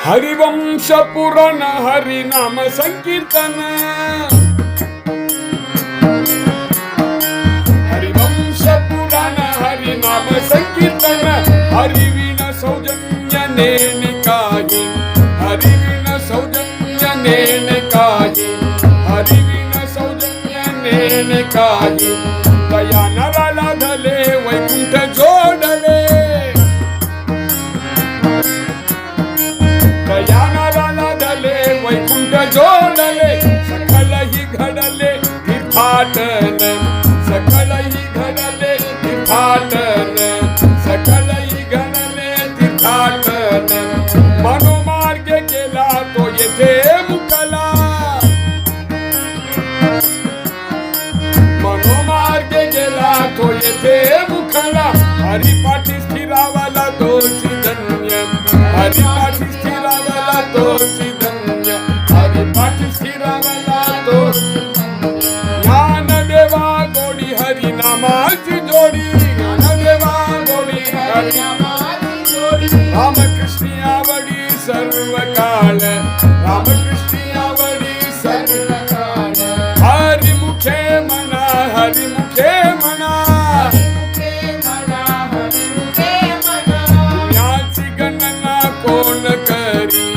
हरिवंश पुराण हरिनाम संकीर्तन हरिवंश पुराण हरिनाम संकीर्तन हरिविण सौजन्य नेने काही हरिविण सौजन्य नेने काही हरिविण सौजन्य नेने काही दया नराला धले वैकुंठ जोडले दया नराला धले वैकुंठ जोडले सकलही घडले तीर्थाटन सकलही घडले तीर्थाटन सकलही घडले तीर्थाटन मनोमार्गे गेला तो येथे मुकला मनोमार्गे गेला तो येथे मुकला हरिपाठी स्थिरावला तोची धन्य हरिपाठी स्थिरावला तोची धन्य हरिपाठी स्थिरावला तोची ज्ञानदेवा गोडी हरिनामाची जोडी ज्ञानदेवा गोडी हरिनामाची जोडी रामकृष्ण आवडी सर्व काळ रामकृष्ण आवडी सर्व काळ हरिमुखे म्हणा हरिमुखे म्हणा पुण्याची गणना कोण करी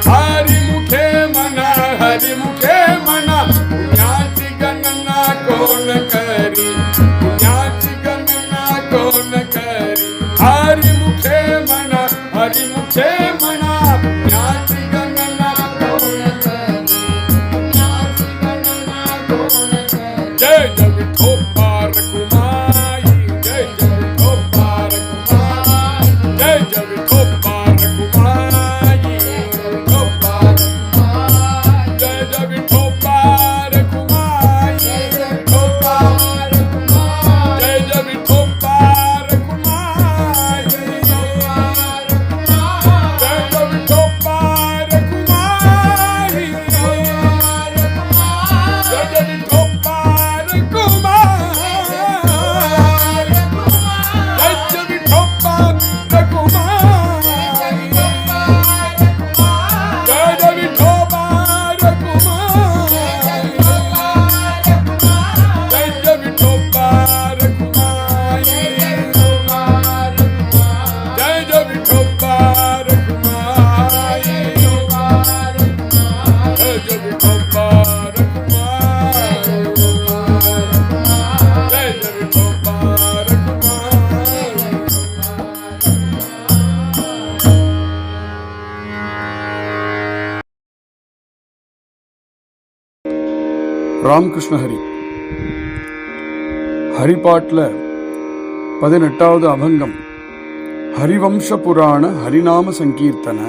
हरिमुखे म्हणा हरिमुखे म्हणा पुण्याची गणना कोण करी पुण्याची गणना कोण करी हरिमुखे म्हणा हरिमुखे म्हणा पुण्याची गणना कोण करी पुण्याची गणना कोण करी जय जय विठोबा रघुमाई जय जय विठोबा रघुमाई जय जय विठोबा रघुमाई जय जय विठोबा रघुमाई जय जय विठोबा रघुमाई जय जय विठोबा रघुमाई जय जय विठोबा रघुमाई जय जय विठोबा ராமகிருஷ்ண ஹரி ஹரிபாட்ல 18வது அபங்கம் ஹரிவம்ச புராண ஹரிநாம சங்கீர்த்தன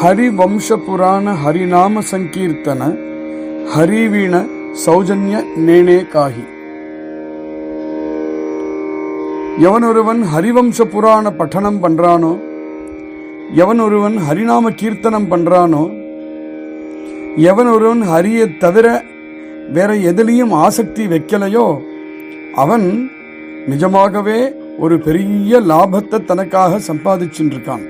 ஹரிவம்ச புராண ஹரிநாம சங்கீர்த்தன ஹரிவீண சௌஜன்ய நேனே காஹி எவன் ஒருவன் ஹரிவம்ச புராண பட்டனம் பண்றானோ எவன் ஒருவன் ஹரிநாம கீர்த்தனம் பண்றானோ எவன் ஒருவன் ஹரியை தவிர வேற எதிலையும் ஆசக்தி வைக்கலையோ அவன் நிஜமாகவே ஒரு பெரிய லாபத்தை தனக்காக சம்பாதிச்சுருக்கான்.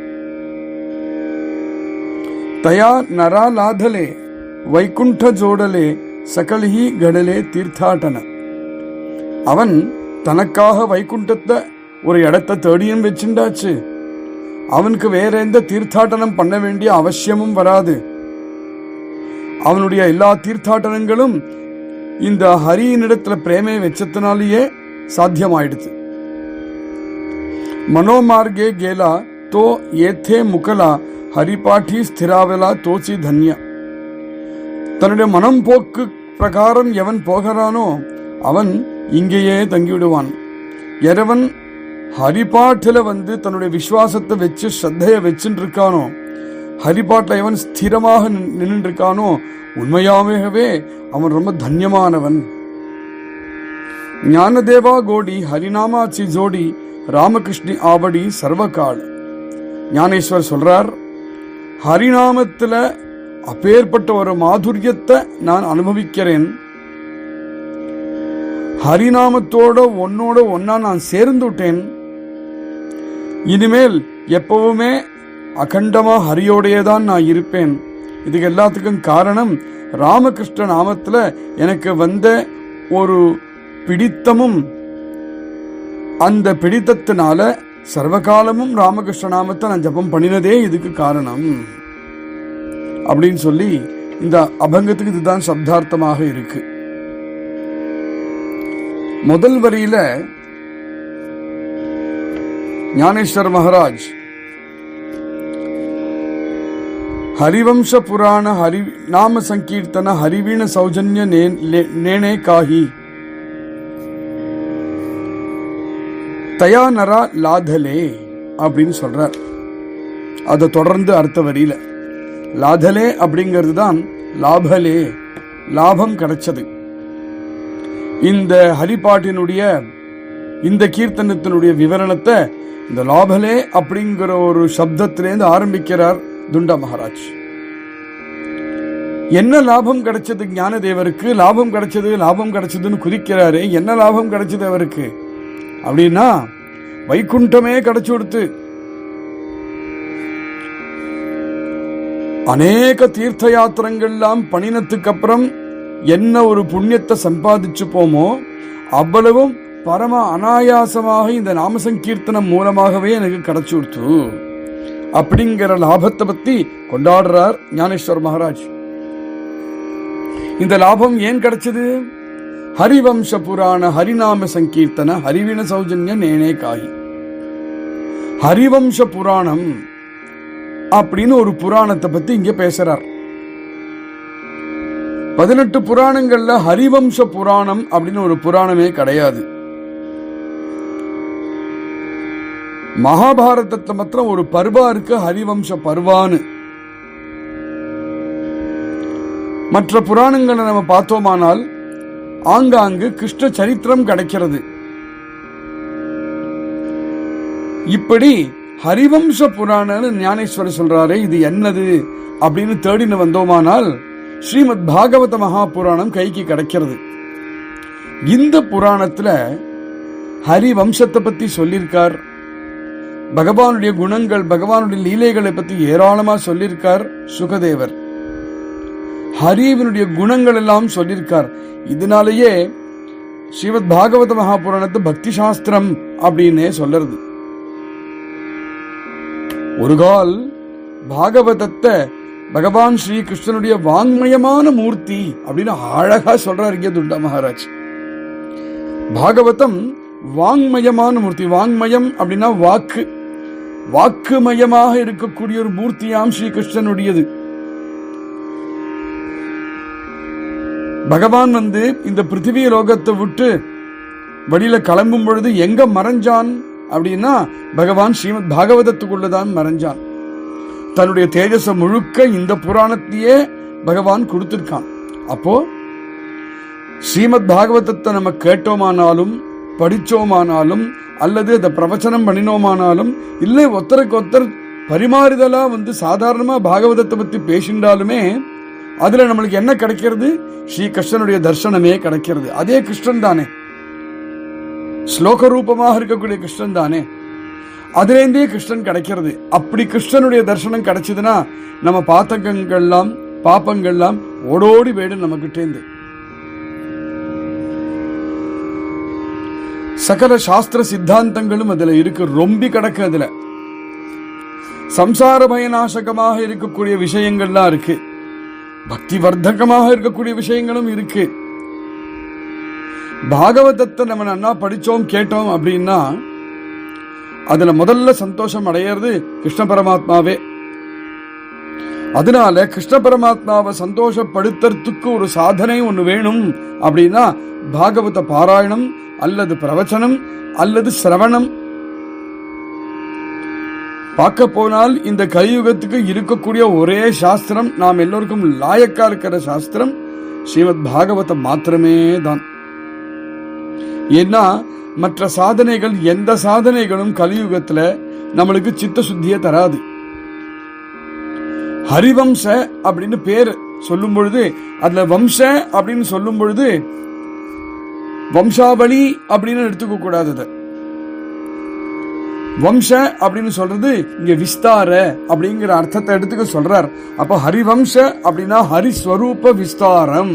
தயா நரா லாதலே வைகுண்ட ஜோடலே சகலிஹி கடலே தீர்த்தாட்டன அவன் தனக்காக வைகுண்டத்தை ஒரு இடத்தை தேடியும் வச்சுண்டாச்சு. அவனுக்கு வேற எந்த தீர்த்தாட்டனம் பண்ண வேண்டிய அவசியமும் வராது. அவனுடைய எல்லா தீர்த்தாட்டனங்களும் இந்த ஹரியினிடத்துல பிரேமை வச்சத்தினாலேயே சாத்தியமாயிடுது. மனோமார்கே கேலா தோ ஏத்தே முகலா ஹரிபாட்டி ஸ்திராவலா தோச்சி தன்ய தன்னுடைய மனம் போக்கு பிரகாரம் எவன் போகிறானோ அவன் இங்கேயே தங்கிவிடுவான். எவன் ஹரிபாட்டில் தன்னுடைய விசுவாசத்தை வச்சு ஸ்ரத்தையை வச்சுட்டு இருக்கானோ ஹரிபாட்டில் எவன் ஸ்திரமாக நின்று இருக்கானோ உண்மையாகவே அவன் ரொம்ப தன்யமானவன். ஞானதேவா கோடி ஹரிநாமாச்சி ஜோடி ராமகிருஷ்ணி ஆவடி சர்வகால ஞானேஸ்வர் சொல்றார், ஹரிநாமத்தில் அப்பேற்பட்ட ஒரு மாதுரியத்தை நான் அனுபவிக்கிறேன். ஹரிநாமத்தோட உன்னோட ஒன்னா நான் சேர்ந்து விட்டேன். இனிமேல் எப்பவுமே அகண்டமா ஹரியோடையதான் நான் இருப்பேன். இதுக்கு எல்லாத்துக்கும் காரணம் ராமகிருஷ்ண நாமத்துல எனக்கு வந்த ஒரு பிடித்தமும், அந்த பிடித்தத்தினால சர்வகாலமும் ராமகிருஷ்ண நாமத்தை நான் ஜபம் பண்ணினதே இதுக்கு காரணம் அப்படின்னு சொல்லி இந்த அபங்கத்துக்கு இதுதான் சப்தார்த்தமாக இருக்கு. முதல் வரியில ஞானேஸ்வர் மகாராஜ் ஹரிவம்ச புராண ஹரி நாம சங்கீர்த்தன ஹரிவீண சௌஜன்ய நேனே காஹி தயா நரா லாதலே அப்படின்னு சொல்றார். அதை தொடர்ந்து அடுத்த வரியில லாதலே அப்படிங்கிறது தான் லாபலே, லாபம் கிடைச்சது. இந்த ஹரிபாட்டினுடைய இந்த கீர்த்தனத்தினுடைய விவரணத்தை இந்த லாபலே அப்படிங்கிற ஒரு சப்தத்திலேருந்து ஆரம்பிக்கிறார் துண்ட மகாராஜ். என்ன லாபம் கிடைச்சது ஞானதேவருக்கு? லாபம் கிடைச்சதுன்னு குறிக்கிறாரு. என்ன லாபம் கிடைச்சது அவருக்கு அப்படின்னா, வைகுண்டமே கிடைச்சு கொடுத்து அநேக தீர்த்த யாத்திரங்கள்லாம் பண்ணினத்துக்கு அப்புறம் என்ன ஒரு புண்ணியத்தை சம்பாதிச்சு போமோ அவ்வளவும் பரம அனாயாசமாக இந்த நாமசங்கீர்த்தனம் மூலமாகவே எனக்கு கிடைச்சு கொடுத்து அப்படிங்கிற லாபத்தை பத்தி கொண்டாடுறார் ஞானேஸ்வர் மகாராஜ். இந்த லாபம் ஏன் கிடைச்சது? ஹரிவம்ச புராண ஹரிநாம சங்கீர்த்தன ஹரிவீண சௌஜன்ய நேனே காஹி. ஹரிவம்ச புராணம் அப்படின்னு ஒரு புராணத்தை பத்தி இங்க பேசுறார். 18 புராணங்கள்ல ஹரிவம்ச புராணம் அப்படின்னு ஒரு புராணமே கிடையாது. மகாபாரதத்துல மாத்திரம் ஒரு பர்வா இருக்கு, ஹரிவம்ச பர்வான்னு. மற்ற புராணங்களை நம்ம பார்த்தோமானால் ஆங்காங்கு கிருஷ்ண சரித்திரம் கிடைக்கிறது. இப்படி ஹரிவம்ச புராணன்னு ஞானேஸ்வரர் சொல்றாரு. இது என்னது அப்படின்னு தேடின்னு வந்தோமானால் ஸ்ரீமத் பாகவத மகாபுராணம் கைக்கு கிடைக்கிறது. இந்த புராணத்துல ஹரிவம்சத்தை பத்தி சொல்லியிருக்கார். பகவானுடைய குணங்கள், பகவானுடைய லீலைகளை பத்தி ஏராளமா சொல்லியிருக்கார் சுகதேவர். ஹரிவினுடைய குணங்கள் எல்லாம் சொல்லியிருக்கார். இதனாலேயே ஸ்ரீமத் பாகவத மகாபுராணத்தை பக்தி சாஸ்திரம் அப்படின்னே சொல்றது. ஒரு கால் பாகவதத்தை பகவான் ஸ்ரீ கிருஷ்ணனுடைய வாங்மயமான மூர்த்தி அப்படின்னு அழகா சொல்றாரு இங்க துண்ட மகாராஜ். பாகவதம் வாங்மயமான மூர்த்தி. வாங்மயம் அப்படின்னா வாக்கு, வாக்குமயமாக இருக்கக்கூடிய ஒரு மூர்த்தியாம் ஸ்ரீ கிருஷ்ணனுடையது. பகவான் இந்த பிருத்திவி லோகத்தை விட்டு வெளியில கிளம்பும் பொழுது எங்க மறைஞ்சான் அப்படின்னா பகவான் ஸ்ரீமத் பாகவதத்துக்குள்ளதான் மறைஞ்சான். தன்னுடைய தேஜஸ முழுக்க இந்த புராணத்தையே பகவான் கொடுத்திருக்கான். அப்போ ஸ்ரீமத் பாகவதத்தை நம்ம கேட்டோமானாலும் படிச்சோமானாலும் அல்லது அதை பிரவச்சனம் பண்ணினோமானாலும் இல்லை ஒருத்தருக்கு ஒருத்தர் பரிமாறுதலா சாதாரணமா பாகவதத்தை பத்தி பேசிண்டாலுமே அதுல நம்மளுக்கு என்ன கிடைக்கிறது? ஸ்ரீ கிருஷ்ணனுடைய தர்சனமே கிடைக்கிறது. அதே கிருஷ்ணன் தானே, ஸ்லோக ரூபமாக இருக்கக்கூடிய கிருஷ்ணன் தானே, அதிலேந்தே கிருஷ்ணன் கிடைக்கிறது. அப்படி கிருஷ்ணனுடைய தர்சனம் கிடைச்சதுன்னா நம்ம பாத்தகங்கள்லாம் பாப்பங்கள்லாம் ஓடோடி போயிடும் நம்ம கிட்டேந்து. சகல சாஸ்திர சித்தாந்தங்களும் அதுல இருக்கு, ரொம்பி கிடக்கு. அதுல சம்சார பயநாசகமாக இருக்கக்கூடிய விஷயங்கள்லாம் இருக்கு, பக்தி வர்த்தகமாக இருக்கக்கூடிய விஷயங்களும் இருக்கு. பாகவதத்தை நம்ம நன்னா படிச்சோம் கேட்டோம் அப்படின்னா அதுல முதல்ல சந்தோஷம் அடையிறது கிருஷ்ண பரமாத்மாவே. அதனால கிருஷ்ண பரமாத்மாவை சந்தோஷப்படுத்துறதுக்கு ஒரு சாதனை ஒண்ணு வேணும் அப்படின்னா பாகவத பாராயணம் அல்லது பிரவச்சனம் அல்லது சிரவணம். பார்க்க போனால் இந்த கலியுகத்துக்கு இருக்கக்கூடிய ஒரே சாஸ்திரம், நாம் எல்லோருக்கும் லாயக்கா இருக்கிற சாஸ்திரம் ஸ்ரீமத் பாகவதம் மாத்திரமே தான். ஏன்னா மற்ற சாதனைகள், எந்த சாதனைகளும் கலியுகத்துல நம்மளுக்கு சித்த சுத்தியை தராது. ஹரிவம்ச அப்படின்னு பேர் சொல்லும் பொழுது, அதுல வம்ச அப்படின்னு சொல்லும் பொழுது வம்சாவளி அப்படின்னு எடுத்துக்க கூடாது. வம்ச அப்படின்னு சொல்றது இங்க விஸ்தார அப்படிங்கிற அர்த்தத்தை எடுத்துக்க சொல்றார். அப்ப ஹரிவம்ச அப்படின்னா ஹரிஸ்வரூப விஸ்தாரம்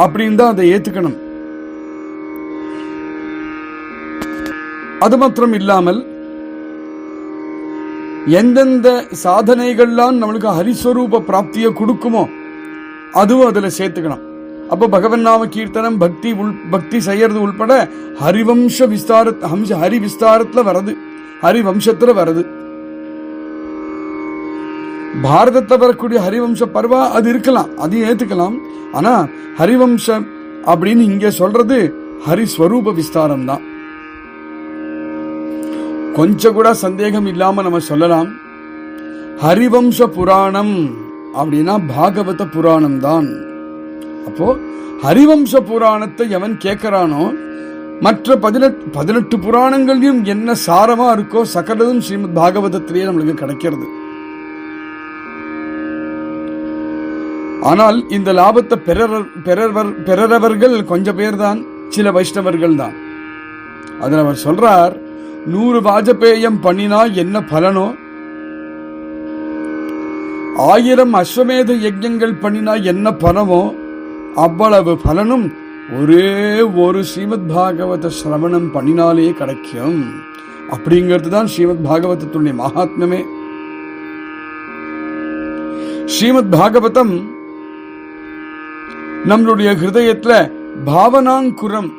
அப்படின்னு தான் அதை ஏத்துக்கணும். அது மாத்திரம் இல்லாமல் எந்தெந்த சாதனைகள்லாம் நம்மளுக்கு ஹரிஸ்வரூப பிராப்தியை கொடுக்குமோ அதுவும் அதுல சேர்த்துக்கணும். அப்போ பகவன் நாம கீர்த்தனம் பக்தி செய்யறது உள்பட ஹரிவம்ச விஸ்தார ஹரி விஸ்தாரத்துல வருது, ஹரிவம்சத்துல வருது. பாரதத்துல வரக்கூடிய ஹரிவம்ச பர்வா அது இருக்கலாம், அதையும் ஏத்துக்கலாம். ஆனா ஹரிவம்சம் அப்படின்னு இங்க சொல்றது ஹரிஸ்வரூப விஸ்தாரம் தான். கொஞ்சம் கூட சந்தேகம் இல்லாம நம்ம சொல்லலாம், ஹரிவம்ச புராணம் அப்படின்னா பாகவத புராணம் தான். அப்போ ஹரிவம்ச புராணத்தை எவன் கேட்கிறானோ மற்ற 18 புராணங்களையும் என்ன சாரமா இருக்கோ சகலதும் ஸ்ரீமத் பாகவதத்திலேயே நம்மளுக்கு கிடைக்கிறது. ஆனால் இந்த லாபத்தை பெறவர்கள் கொஞ்சம் பேர் தான், சில வைஷ்ணவர்கள் தான். அதில் அவர் சொல்றார், 100 வாஜபேயம் பண்ணினா என்ன பலனோ, 1000 அஸ்வமேத யஜ்ஞங்கள் பண்ணினா என்ன பலமோ அவ்வளவு பலனும் ஒரே ஒரு ஸ்ரீமத் பாகவத சிரவணம் பண்ணினாலே கிடைக்கும். அப்படிங்கிறது தான் ஸ்ரீமத் பாகவதத்துடைய மகாத்மியமே. ஸ்ரீமத் பாகவதம் நம்மளுடைய ஹிருதயத்துல பாவனாங்குரம்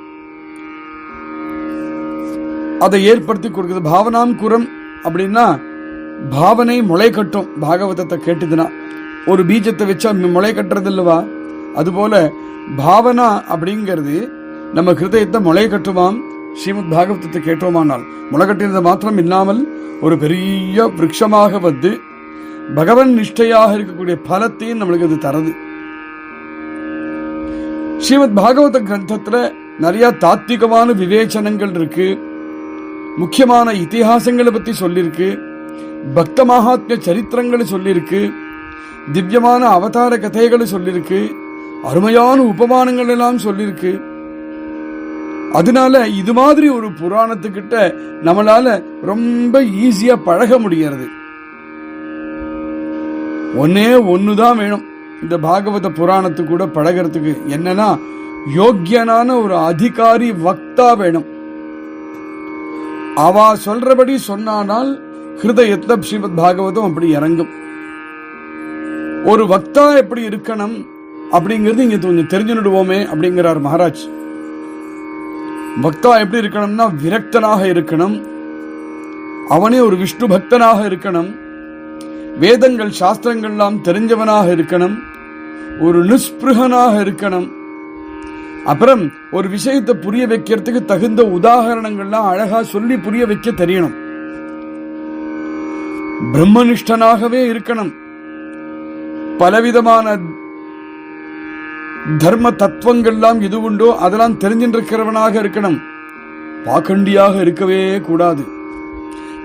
அதை ஏற்படுத்தி கொடுக்குது. பாவனாங்குரம் அப்படின்னா பாவனை முளை கட்டும். பாகவதத்தை கேட்டுதுன்னா ஒரு பீஜத்தை வச்சா முளை கட்டுறது இல்லவா, அதுபோல பாவனா அப்படிங்கிறது நம்ம ஹிருதயத்தை முளை கட்டுவாம். ஸ்ரீமத் பாகவதத்தை கேட்டோமானால் முளை கட்டினது மாத்திரம் இல்லாமல் ஒரு பெரிய விருட்சமாக வந்து பகவன் நிஷ்டையாக இருக்கக்கூடிய பலத்தையும் நம்மளுக்கு அது தரது. ஸ்ரீமத் பாகவத கிரந்தத்துல நிறைய தாத்விகமான விவேச்சனங்கள் இருக்கு, முக்கியமான இதிகாசங்களை பத்தி சொல்லிருக்கு, பக்த மகாத்மிய சரித்திரங்களை சொல்லிருக்கு, திவ்யமான அவதார கதைகளை சொல்லிருக்கு, அருமையான உபமானங்கள் எல்லாம் சொல்லிருக்கு. அதனால இது மாதிரி ஒரு புராணத்துக்கிட்ட நம்மளால ரொம்ப ஈஸியா பழக முடியாது. ஒன்னே ஒண்ணுதான் வேணும் இந்த பாகவத புராணத்து கூட பழகிறதுக்கு, என்னன்னா யோக்கியனான ஒரு அதிகாரி வக்தா வேணும். அவ சொல்றபடி சொன்னால் ஹிருதயத்துல ஸ்ரீமத் பாகவதம் அப்படி இறங்கும். ஒரு வக்தா எப்படி இருக்கணும் அப்படிங்கிறது இங்க கொஞ்சம் தெரிஞ்சுடுவோமே அப்படிங்கிறார் மகாராஜ். பக்தா எப்படி இருக்கணும்னா விரக்தனாக இருக்கணும், அவனே ஒரு விஷ்ணு பக்தனாக இருக்கணும், வேதங்கள் சாஸ்திரங்கள்லாம் தெரிஞ்சவனாக இருக்கணும், ஒரு நிஸ்பிருகனாக இருக்கணும். அப்புறம் ஒரு விஷயத்தை புரிய வைக்கிறதுக்கு தகுந்த உதாரணங்கள்லாம் அழகா சொல்லி புரிய வைக்க தெரியணும். பிரம்மனிஷ்டனாகவே இருக்கணும், பலவிதமான தர்ம தத்துவங்கள்லாம் எது உண்டோ அதெல்லாம் தெரிஞ்சிருக்கிறவனாக இருக்கணும். பாக்கண்டியாக இருக்கவே கூடாது.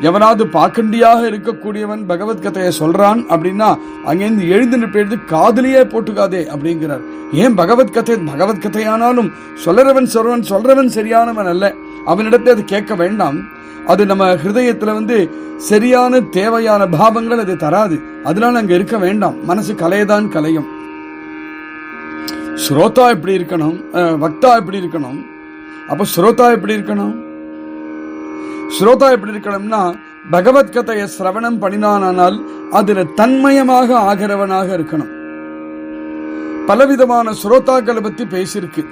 எவனாவது பாக்கண்டியாக இருக்கக்கூடியவன் பகவத்கதையை சொல்றான் அப்படின்னா அங்கிருந்து எழுந்து போயிடுது, காதலியே போட்டுக்காதே அப்படிங்கிறார். ஏன் பகவத்கதையானாலும் சொல்றவன் சரியானவன் அல்ல, அவனிடத்தை அது கேட்க வேண்டாம். அது நம்ம ஹிருதயத்துல சரியான தேவையான பாவங்கள் அது தராது. அதனால அங்க இருக்க வேண்டாம், மனசு கலையதான் கலையும். ஸ்ரோதா எப்படி இருக்கணும், வக்தா எப்படி இருக்கணும். அப்ப ஸ்ரோதா எப்படி இருக்கணும்? ஸ்ரோதா எப்படி இருக்கணும்னா பகவத்கதையை சிரவணம் பண்ணினானால் அதுல தன்மயமாக ஆகிறவனாக இருக்கணும். பலவிதமான ஸ்ரோதாக்களை பத்தி பேசியிருக்கு.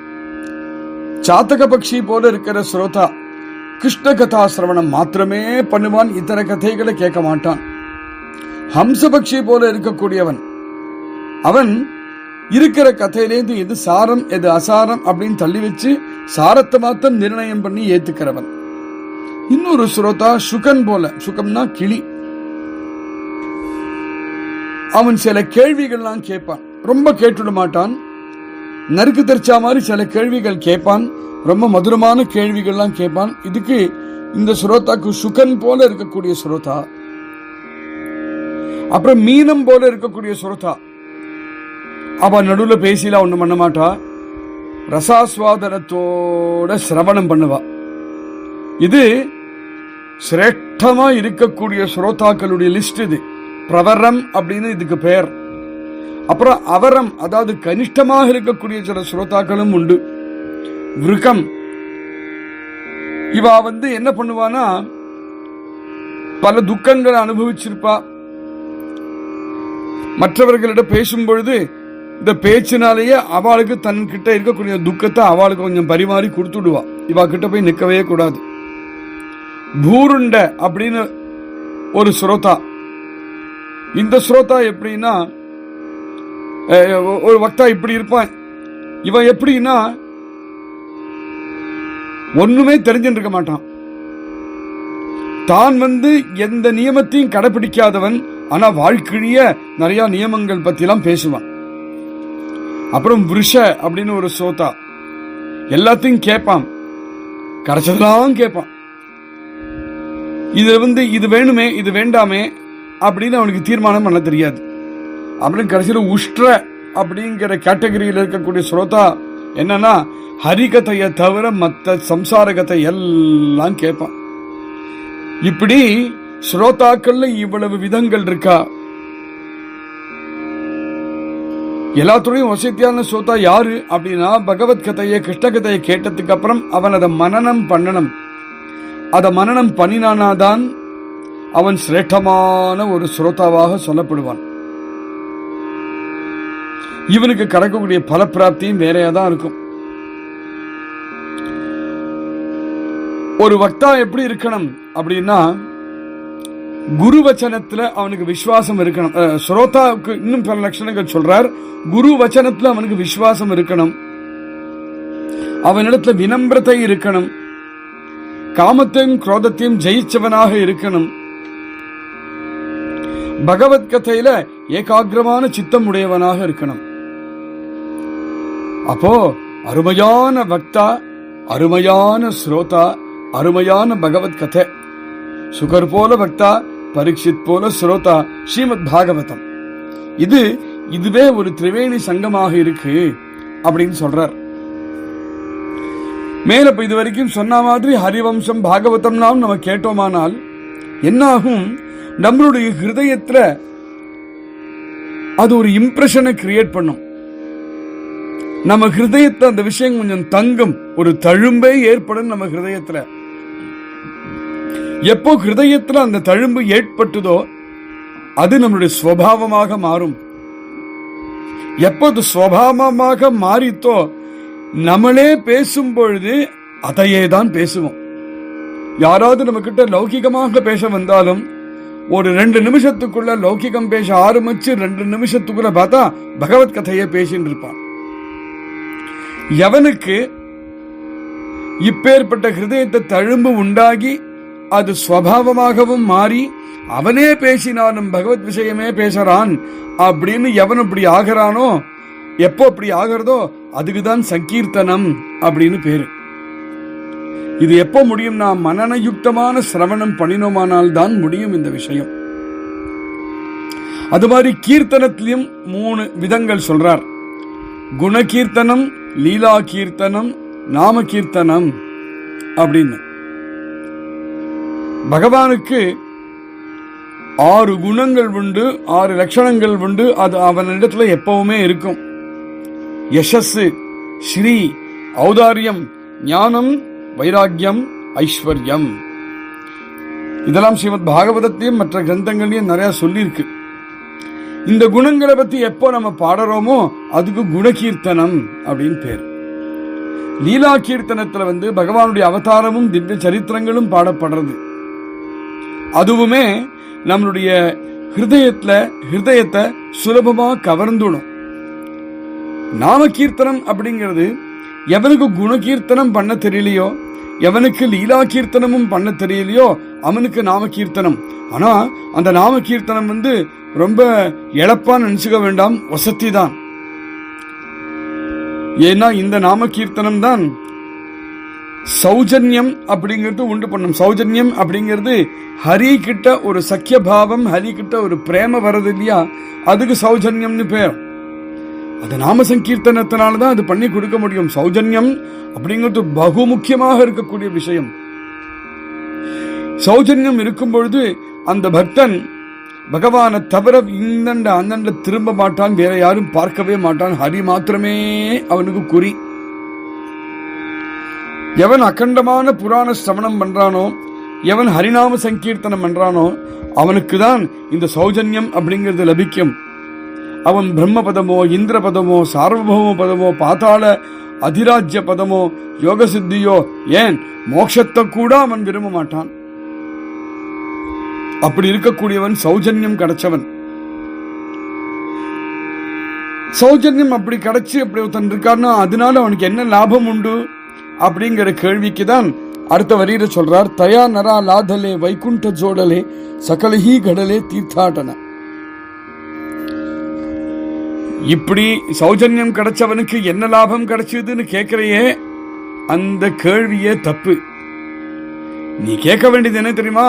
சாத்தக பக்ஷி போல இருக்கிற ஸ்ரோதா கிருஷ்ண கதா சிரவணம் மாத்திரமே பண்ணுவான், இதர கதைகளை கேட்க மாட்டான். ஹம்சபக்ஷி போல இருக்கக்கூடியவன் அவன் இருக்கிற கதையிலேருந்து எது சாரம் எது அசாரம் அப்படின்னு தள்ளி வச்சு சாரத்தை மாத்திரம் நிர்ணயம் பண்ணி ஏத்துக்கிறவன். இன்னொரு ஸ்ரோதா சுகன் போல, சுகம்னா கிளி, அவன் சில கேள்விகள்லாம் கேட்பான், ரொம்ப கேட்டுட மாட்டான், நறுக்கு தெரிச்சா மாதிரி சில கேள்விகள் கேட்பான், ரொம்ப மதுரமான கேள்விகள்லாம் கேட்பான். இதுக்கு இந்த ஸ்ரோதாக்கு சுகன் போல இருக்கக்கூடிய ஸ்ரோதா. அப்புறம் மீனம் போல இருக்கக்கூடிய ஸ்ரோதா, அவ நடுவில் பேசிலாம் ஒண்ணும் பண்ண மாட்டா, ரசாஸ்வாதனத்தோட சிரவணம் பண்ணுவா. இது சிரேஷ்டமா இருக்கக்கூடிய ஸ்ரோதாக்களுடைய லிஸ்ட். இது பிரவரம் அப்படின்னு இதுக்கு பெயர். அப்புறம் அவரம், அதாவது கனிஷ்டமாக இருக்கக்கூடிய சில ஸ்ரோதாக்களும் உண்டு. விருக்கம், இவா என்ன பண்ணுவானா, பல துக்கங்களை அனுபவிச்சிருப்பா. மற்றவர்களிடம் பேசும் பொழுது இந்த பேச்சினாலேயே அவளுக்கு தன்கிட்ட இருக்கக்கூடிய துக்கத்தை அவளுக்கு கொஞ்சம் பரிமாறி கொடுத்துடுவா. இவா கிட்ட போய் நிற்கவே கூடாது. பூருண்ட அப்படின்னு ஒரு ஸ்ரோதா. இந்த ஸ்ரோதா எப்படின்னா, ஒரு வக்தா இப்படி இருப்பான். இவன் எப்படின்னா, ஒண்ணுமே தெரிஞ்சுட்டு இருக்க மாட்டான். தான் எந்த நியமத்தையும் கடைபிடிக்காதவன். ஆனா வாழ்க்கைய நிறைய நியமங்கள் பத்தி எல்லாம் பேசுவான். அப்புறம் விருஷ அப்படின்னு ஒரு சோதா, எல்லாத்தையும் கேட்பான், கரைச்சதெல்லாம் கேட்பான். இது இது வேணுமே இது வேண்டாமே அப்படின்னு அவனுக்கு தீர்மானம் பண்ண தெரியாது. அப்புறம் கடைசியில் உஷ்ட்ர அப்படிங்கிற கேட்டகரியில் இருக்கக்கூடிய ஸ்ரோதா என்னன்னா, ஹரிகதையை தவிர மற்ற சம்சார கதை எல்லாம் கேட்பான். இப்படி ஸ்ரோதாக்கள்ல இவ்வளவு விதங்கள் இருக்கா. எல்லாத்துடையும் வசதியான ஸ்ரோதா யாரு அப்படின்னா, பகவத்கதையை கிருஷ்ண கதையை கேட்டதுக்கு அப்புறம் அவன் அதை மனனம் பண்ணணும். அதை மனனம் பண்ணினானாதான் அவன் சிரேஷ்டமான ஒரு ஸ்ரோதாவாக சொல்லப்படுவான். இவனுக்கு கிடைக்கக்கூடிய பலப்பிராப்தியும் வேறையாதான் இருக்கும். ஒரு வக்தா எப்படி இருக்கணும் அப்படின்னா, குரு வச்சனத்துல அவனுக்கு விசுவாசம் இருக்கணும். ஸ்ரோதாவுக்கு இன்னும் பல லட்சணங்கள் சொல்றார். குரு வச்சனத்துல அவனுக்கு விசுவாசம் இருக்கணும். அவனிடத்துல வினம்பிரதை இருக்கணும். காமத்தையும் குரோதத்தையும் ஜெயிச்சவனாக இருக்கணும். பகவத்கதையில ஏகாகிரமான சித்தம் உடையவனாக இருக்கணும். அப்போ அருமையான வக்தா, அருமையான ஸ்ரோதா, அருமையான பகவத்கதை. சுகர் போல வக்தா, பரீட்சித் போல ஸ்ரோதா, ஸ்ரீமத் பாகவதம். இதுவே ஒரு திரிவேணி சங்கமாக இருக்கு அப்படின்னு சொல்றார். மேல இப்ப இது வரைக்கும் சொன்ன மாதிரி ஹரிவம்சம் பாகவதம்லாம் நம்ம கேட்டோமானால் என்னாகும், நம்மளுடைய ஹிருதயத்துல அது ஒரு இம்ப்ரெஷனை கிரியேட் பண்ணும். நம்ம ஹிருதயத்துல அந்த விஷயம் கொஞ்சம் தங்கும், ஒரு தழும்பே ஏற்படும் நம்ம ஹிருதயத்துல. எப்போ ஹிருதயத்துல அந்த தழும்பு ஏற்பட்டதோ அது நம்மளுடைய சுவாவமாக மாறும். எப்போ அது சுவாவமாக மாறித்தோ நம்மளே பேசும் பொழுது அதையே தான் பேசுவோம். யாராவது நம்ம கிட்ட லௌகிகமாக பேச வந்தாலும் ஒரு 2 நிமிஷத்துக்குள்ள லௌகிகம் பேச ஆரம்பிச்சு 2 நிமிஷத்துக்குள்ள பார்த்தா பகவத்கதையை பேசின்னு இருப்பான். எவனுக்கு இப்பேற்பட்ட ஹிருதயத்தை தழும்பு உண்டாகி அது ஸ்வபாவமாகவும் மாறி அவனே பேசினாலும் பகவத் விஷயமே பேசுறான் அப்படின்னு எவன் அப்படி ஆகிறானோ, எப்போ அப்படி ஆகிறதோ அதுக்குதான் சங்கீர்த்தனம் அப்படின்னு பேரு. இது எப்போ முடியும்னா, மனநயுக்தமான சிரவணம் பண்ணினோமானால் தான் முடியும் இந்த விஷயம். அது மாதிரி கீர்த்தனத்திலையும் 3 விதங்கள் சொல்றார். குணகீர்த்தனம், லீலா கீர்த்தனம், நாம கீர்த்தனம் அப்படின்னு. பகவானுக்கு 6 குணங்கள் உண்டு, 6 லட்சணங்கள் உண்டு. அது அவனிடத்துல எப்பவுமே இருக்கும். யசஸ், ஸ்ரீ, ஔதாரியம், ஞானம், வைராக்கியம், ஐஸ்வர்யம். இதெல்லாம் ஸ்ரீமத் பாகவதத்தையும் மற்ற கிரந்தங்களையும் நிறைய சொல்லியிருக்கு. இந்த குணங்களை பத்தி எப்போ நம்ம பாடுறோமோ அதுக்கு குணகீர்த்தனம் அப்படின்னு பேர். லீலா கீர்த்தனத்துல பகவானுடைய அவதாரமும் திவ்ய சரித்திரங்களும் பாடப்படுறது. அதுவுமே நம்மளுடைய ஹிருதயத்தை சுலபமா கவர்ந்துடும். நாம கீர்த்தனம் அப்படிங்கிறது எவனுக்கு குணகீர்த்தனம் பண்ண தெரியலையோ, எவனுக்கு லீலா கீர்த்தனமும் பண்ண தெரியலையோ அவனுக்கு நாம கீர்த்தனம். ஆனா அந்த நாம கீர்த்தனம் ரொம்ப இழப்பா நினைச்சுக்க வேண்டாம், வசதி தான். ஏன்னா இந்த நாம கீர்த்தனம் தான் சௌஜன்யம் அப்படிங்கிறது உண்டு பண்ணும். சௌஜன்யம் அப்படிங்கிறது ஹரி கிட்ட ஒரு சக்கிய பாவம், ஹரி கிட்ட ஒரு பிரேம வருது இல்லையா, அதுக்கு சௌஜன்யம்னு பேர். அது நாம சங்கீர்த்தனத்தினால்தான் அது பண்ணி கொடுக்க முடியும். சௌஜன்யம் அப்படிங்கிறது பகு முக்கியமாக இருக்கக்கூடிய விஷயம். சௌஜன்யம் இருக்கும் பொழுது அந்த பக்தன் பகவானை தவிர இந்தண்ட அந்தண்ட திரும்ப மாட்டான், வேற யாரும் பார்க்கவே மாட்டான். ஹரி மாத்திரமே அவனுக்கு குறி. எவன் அகண்டமான புராண சிரவணம் பண்றானோ, எவன் ஹரிநாம சங்கீர்த்தனம் பண்றானோ அவனுக்கு தான் இந்த சௌஜன்யம் அப்படிங்கிறது லபிக்கும். அவன் பிரம்ம பதமோ, இந்திர பதமோ, சார்வபௌம பதமோ, பாதாள அதிராஜ்ய பதமோ, யோக சித்தியோ, ஏன் மோட்சத்தை கூட அவன் விரும்ப மாட்டான். அப்படி இருக்கக்கூடியவன் சௌஜன்யம் கிடைச்சவன். சௌஜன்யம் அப்படி கிடைச்சு அப்படி ஒருத்தன் இருக்காருன்னா அதனால அவனுக்கு என்ன லாபம் உண்டு அப்படிங்கிற கேள்விக்கு தான் அடுத்த வரியில சொல்றார். தயா நரா லாதலே வைகுண்ட ஜோடலே சகலஹி கடலே தீர்த்தாட்டன. இப்படி சௌஜன்யம் கிடைச்சவனுக்கு என்ன லாபம் கிடைச்சதுன்னு கேட்கிறையே, அந்த கேள்வியே தப்பு. நீ கேட்க வேண்டியது என்ன தெரியுமா?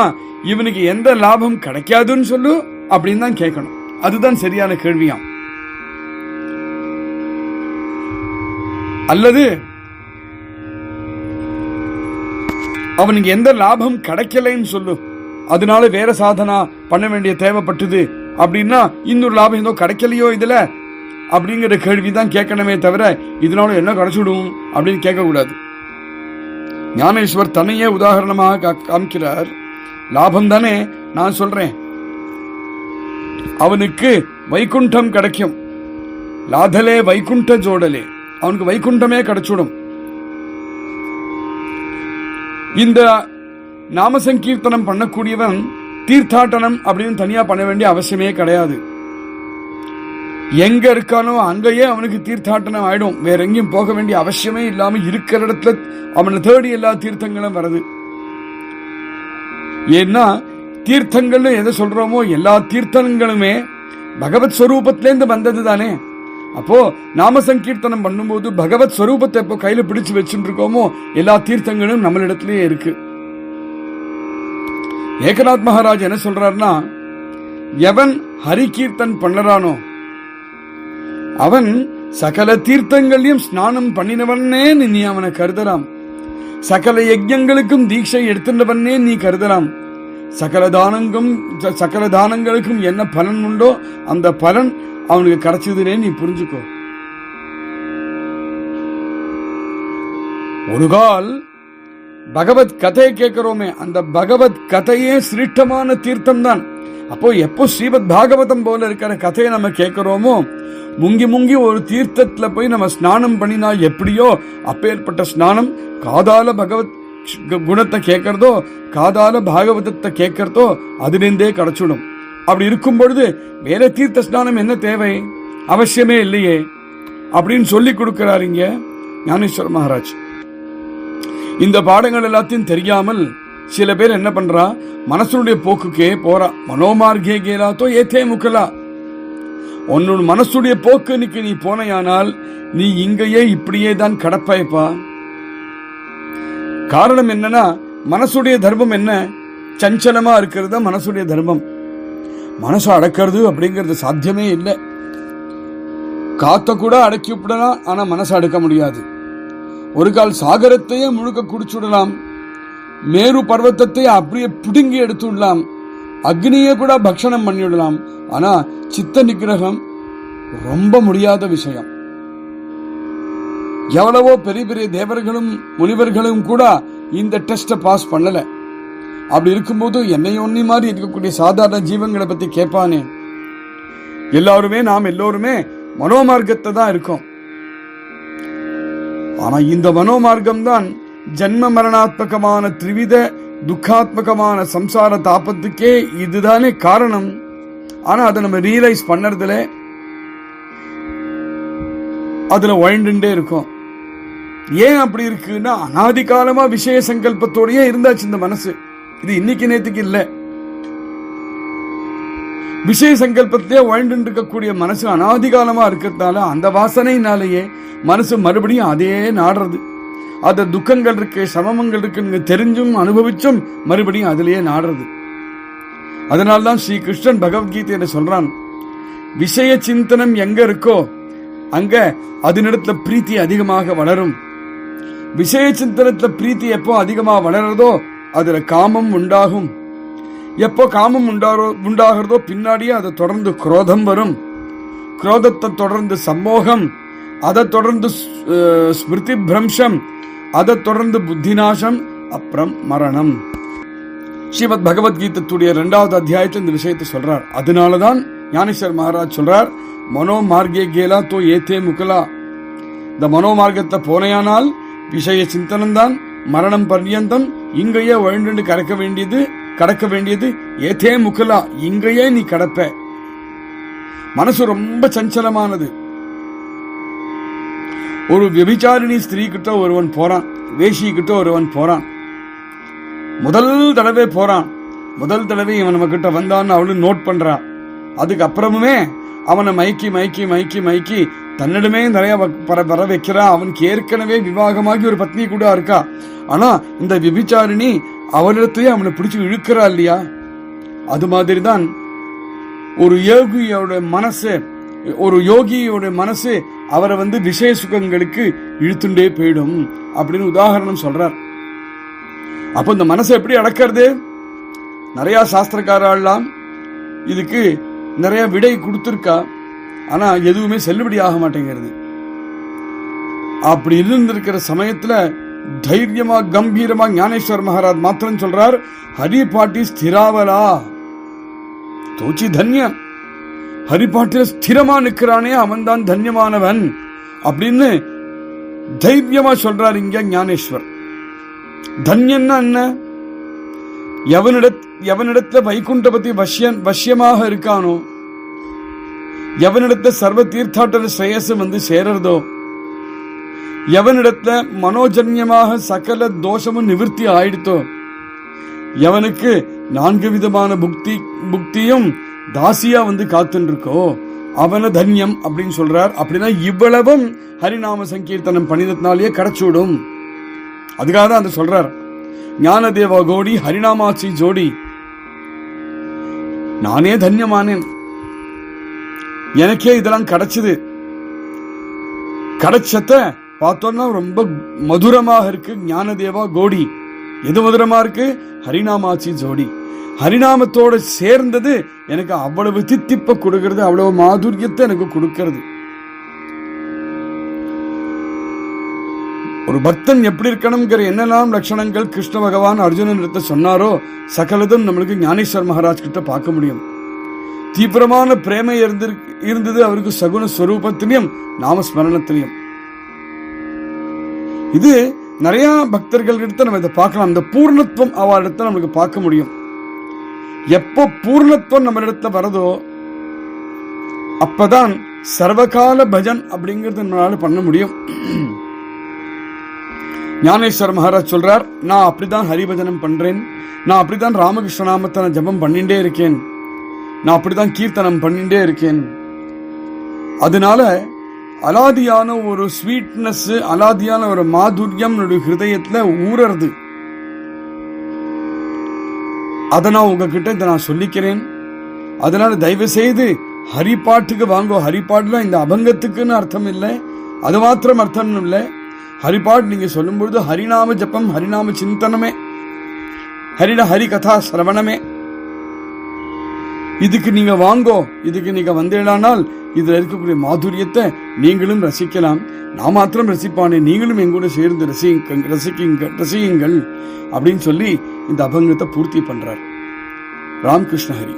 இவனுக்கு எந்த லாபம் கிடைக்காதுன்னு சொல்லு அப்படின்னு தான் கேட்கணும். அதுதான் சரியான கேள்வியாம். அல்லது அவனுக்கு எந்த லாபம் கிடைக்கலைன்னு சொல்லு, அதனால வேற சாதனா பண்ண வேண்டிய தேவைப்பட்டது அப்படின்னா இன்னொரு லாபம் ஏதோ கிடைக்கலையோ இதுல அப்படிங்கிற கேள்விதான் கேட்கணுமே தவிர இதனால என்ன கிடைச்சிடும் அப்படின்னு கேட்க கூடாது. ஞானேஸ்வர் தன்னையே உதாரணமாக காமிக்கிறார். லாபம் தானே நான் சொல்றேன். அவனுக்கு வைகுண்டம் கிடைக்கும். லாதலே வைகுண்ட ஜோடலே, அவனுக்கு வைகுண்டமே கிடைச்சிடும். இந்த நாம சங்கீர்த்தனம் பண்ணக்கூடியவன் தீர்த்தாட்டனம் அப்படின்னு தனியா பண்ண வேண்டிய அவசியமே கிடையாது. எங்க இருக்கானோ அங்கேயே அவனுக்கு தீர்த்தாட்டனம் ஆயிடும். வேற எங்கேயும் போக வேண்டிய அவசியமே இல்லாம இருக்கிற இடத்துல அவனை தேடி எல்லா தீர்த்தங்களும் வருது. ஏன்னா தீர்த்தங்கள் எதை சொல்றோமோ எல்லா தீர்த்தங்களுமே பகவத் ஸ்வரூபத்திலேருந்து வந்தது தானே. அப்போ நாம சங்கீர்த்தனம் பண்ணும்போது பகவத் ஸ்வரூபத்தை எப்போ கையில பிடிச்சு வச்சுட்டு இருக்கோமோ எல்லா தீர்த்தங்களும் நம்மளிடத்திலேயே இருக்கு. ஏகநாத் மகாராஜ் என்ன சொல்றாருன்னா, எவன் ஹரி கீர்த்தன் பண்ணறானோ அவன் சகல தீர்த்தங்களையும் ஸ்நானம் பண்ணினவனே நீ அவனை கருதலாம். சகல யஜ்ஞங்களுக்கும் தீட்சை எடுத்துட்டவனே நீ கருதலாம். சகல தானங்களுக்கும் என்ன பலன் உண்டோ அந்த பலன் அவனுக்கு கிடைச்சதுனே நீ புரிஞ்சுக்கோ. ஒரு கால் பகவத் கதையை கேட்கிறோமே, அந்த பகவத் கதையே சிரேஷ்டமான தீர்த்தம் தான். அப்போ எப்போ ஸ்ரீமத் பாகவதம் போல இருக்கிற கதையை நம்ம கேட்கிறோமோ, முங்கி முங்கி ஒரு தீர்த்தத்துல போய் நம்ம ஸ்நானம் பண்ணினா எப்படியோ அப்பேற்பட்ட ஸ்நானம் காதால பகவத் குணத்தை கேட்கறதோ காதால பாகவதத்தை கேட்கறதோ அதிலிருந்தே கிடைச்சிடும். அப்படி இருக்கும் பொழுது வேற தீர்த்த ஸ்நானம் என்ன தேவை? அவசியமே இல்லையே அப்படின்னு சொல்லி கொடுக்கிறார் இங்க ஞானேஸ்வர மகாராஜ். இந்த பாடங்கள் எல்லாத்தையும் தெரியாமல் சில பேர் என்ன பண்றா, மனசுடைய போக்குக்கே போறா. மனோமார்கே கேலாத்தோ ஏத்தே முக்கலா. உன்னோட மனசுடைய போக்கு நீ போனையானால் நீ இங்கேயே இப்படியே தான் கடப்பாய்ப்பா. காரணம் என்னன்னா, மனசுடைய தர்மம் என்ன? சஞ்சலமா இருக்கிறது மனசுடைய தர்மம். மனசை அடக்கிறது அப்படிங்கிறது சாத்தியமே இல்லை. காத்த கூட அடக்கி விடலாம், ஆனா மனசை அடக்க முடியாது. ஒரு கால் சாகரத்தையே முழுக்க குடிச்சுடலாம், மேரு பர்வத்தத்தை அப்படியே பிடுங்கி எடுத்துடலாம், அக்னியை கூட பக்ஷணம் பண்ணிவிடலாம். ஆனா சித்த நிகிரகம் ரொம்ப முடியாத விஷயம். எவ்வளவோ பெரிய பெரிய தேவர்களும் முனிவர்களும் கூட இந்த டெஸ்ட பாஸ் பண்ணல. அப்படி இருக்கும்போது என்னை ஒன்னி மாதிரி இருக்கக்கூடிய சாதாரண ஜீவங்களை பத்தி கேட்பானே. நாம் எல்லோருமே மனோமார்க்கத்தை தான் இருக்கோம். ஆனா இந்த மனோமார்க்கம் தான் ஜன்ம மரணாத்மகமான திரிவித துக்காத்மகமான சம்சார தாபத்துக்கே இதுதானே காரணம். ஆனா அதை நம்ம ரியலைஸ் பண்ணறதுல அதுல வாழ்ந்துட்டே இருக்கும். ஏன் அப்படி இருக்குன்னா, அனாதி காலமா விஷய சங்கல்பத்தோடயே இருந்தாச்சு இந்த மனசு. இது இன்னைக்கு நேத்துக்கு இல்ல. விஷய சங்கல்பத்திலே வாழ்ந்து இருக்கக்கூடிய மனசு அனாதி காலமா இருக்கிறதால அந்த வாசனையினாலேயே மனசு மறுபடியும் அதே நாடுறது. அது துக்கங்கள் இருக்கு, சமமங்கள் இருக்கு தெரிஞ்சும் அனுபவிச்சும் மறுபடியும் அதிலேயே நாடுறது. அதனால்தான் ஸ்ரீ கிருஷ்ணன் பகவத்கீதையில சொல்றான், விஷய சிந்தனம் எங்க இருக்கோ அங்க அதனிடத்துல பிரீத்தி அதிகமாக வளரும். விஷய சிந்தனத்துல பிரீத்தி எப்போ அதிகமாக வளர்றதோ அதுல காமம் உண்டாகும். எப்போ காமம் உண்டாகிறதோ பின்னாடியே அதை தொடர்ந்து குரோதம் வரும். குரோதத்தை தொடர்ந்து சம்மோகம், அதை தொடர்ந்து ஸ்மிருதி பிரம்சம், அதை தொடர்ந்து புத்திநாசம், அப்புறம் மரணம். ஸ்ரீமத் பகவத்கீதத்துடைய 2வது அத்தியாயத்தில் இந்த விஷயத்தை சொல்றார். அதனாலதான் ஞானேஸ்வர் மகாராஜ் சொல்றார், மனோ மார்க்கே கேலா தோ ஏத்தே முகலா. இந்த மனோ மார்க்கத்தை போனையானால் விஷய சிந்தனம் தான் மரணம் பர்யந்தம் இங்கேயே வழுண்டு கடக்க வேண்டியது ஏத்தே முகலா, இங்கேயே நீ கடப்ப. மனசு ரொம்ப சஞ்சலமானது. ஒரு விபச்சாரிணி ஸ்திரீ கிட்ட ஒருவன் போறான், வேஷி கிட்ட ஒருவன் போறான். முதல் தடவை போறான். முதல் தடவை இவன் நம்ம கிட்ட வந்தான்னு அவளு நோட் பண்றான். அதுக்கப்புறமுமே அவனை மைக்கி மைக்கி மைக்கி மைக்கி தன்னிடமே நிறைய வர வைக்கிறான். அவனுக்கு ஏற்கனவே விவாகமாகி ஒரு பத்னி கூட இருக்கா. ஆனா இந்த விபிச்சாரிணி அவனிடத்தையே அவனை பிடிச்சு இழுக்கிறா இல்லையா? அது மாதிரிதான் ஒரு யோகியோட மனசு அவரை விஷய சுகங்களுக்கு இழுத்துண்டே போயிடும் அப்படின்னு உதாரணம் சொல்றார். அப்ப இந்த மனசை எப்படி அடக்கிறது? நிறைய சாஸ்திரக்காரெல்லாம் இதுக்கு நிறைய விடை கொடுத்திருக்கா. ஆனா எதுவுமே செல்லுபடி ஆக மாட்டேங்கிறது. அப்படி இருந்திருக்கிற சமயத்துல தைரியமா கம்பீரமா ஞானேஸ்வர் மகாராஜ் மாத்திரம் சொல்றார், ஹரிபாட்டி ஸ்திராவலா தோச்சி தன்யம். ஹரிபாட்டில ஸ்திரமா நிற்கிறானே அவன் தான் தன்யமானவன் அப்படின்னு தைரியமா சொல்றார் இங்க ஞானேஸ்வர். தன்யன்னா என்ன? எவனிடத்துல வைகுண்ட பத்தி வசியமாக இருக்கானோ, எவனிடத்துல சர்வ தீர்த்தாட்டல ஸ்ரேயஸ் சேரறதோ, எவனிடத்துல மனோஜன்யமாக சகல தோஷமும் நிவர்த்தி ஆயிடுத்தோ, எவனுக்கு 4 விதமான புக்தியும் தாசியா காத்துன்னு இருக்கோ அவன தன்யம் அப்படின்னு சொல்றார். அப்படின்னா இவ்வளவும் ஹரிநாம சங்கீர்த்தனம் பண்ணினதுனாலேயே கிடைச்சுடும். அதுக்காக தான் அந்த சொல்றார், ஞானதேவா கோடி ஹரிநாமாச்சி ஜோடி. நானே தன்யமானேன், எனக்கே இதெல்லாம் கிடைச்சது. கிடைச்சத பார்த்தோம்னா ரொம்ப மதுரமாக இருக்கு. ஞானதேவா கோடி எது மதுரமா இருக்கு? ஹரிநாமாச்சி ஜோடி. ஹரிநாமத்தோட சேர்ந்தது எனக்கு அவ்வளவு தித்திப்ப கொடுக்கிறது, அவ்வளவு மாதுரியத்தை எனக்கு கொடுக்கிறது. ஒரு பக்தன் எப்படி இருக்கணும்ங்கிற என்னெல்லாம் லட்சணங்கள் கிருஷ்ண பகவான் அர்ஜுனன் இடத்த சொன்னாரோ சகலதும் நம்மளுக்கு ஞானேஸ்வர் மகாராஜ் கிட்ட பார்க்க முடியும். தீவிரமான பிரேமை இருந்தது அவருக்கு சகுன ஸ்வரூபத்திலையும் நாமஸ்மரணத்திலையும். இது நிறைய பக்தர்கள் கிட்ட நம்ம இதை பார்க்கலாம். இந்த பூர்ணத்துவம் அவரிடத்தை நமக்கு பார்க்க முடியும். எப்போ பூர்ணத்துவம் நம்ம இடத்துல வரதோ அப்பதான் சர்வகால பஜன் அப்படிங்கறது நம்மளால பண்ண முடியும். ஞானேஸ்வர் மகாராஜ் சொல்றார், நான் அப்படிதான் ஹரிபஜனம் பண்றேன், நான் அப்படிதான் ராமகிருஷ்ண நாமத்தை ஜபம் பண்ணிட்டே இருக்கேன், நான் அப்படிதான் கீர்த்தனம் பண்ணிட்டே இருக்கேன். அதனால அலாதியான ஒரு ஸ்வீட்னஸ், அலாதியான ஒரு மாதுரியம் ஹிருதயத்துல ஊறது. அதை நான் உங்ககிட்ட இதை நான் சொல்லிக்கிறேன். அதனால தயவு செய்து ஹரிபாட்டுக்கு வாங்கோ. ஹரிபாட்டுல இந்த அபங்கத்துக்குன்னு அர்த்தம் இல்லை, அது மாத்திரம் அர்த்தம் இல்லை. ஹரிபாட் நீங்க சொல்லும் பொழுது ஹரிநாம ஜப்பம், ஹரிநாம சிந்தனமே, ஹரி கதா சிரவணமே. இதுக்கு நீங்க வாங்கோ. இதுக்கு நீங்க வந்தேடானால் இதுல இருக்கக்கூடிய மாதுரியத்தை நீங்களும் ரசிக்கலாம். நான் மாத்திரம் ரசிப்பானே, நீங்களும் எங்கூட சேர்ந்து ரசியுங்கள் அப்படின்னு சொல்லி இந்த அபங்கத்தை பூர்த்தி பண்றார். ராமகிருஷ்ண ஹரி.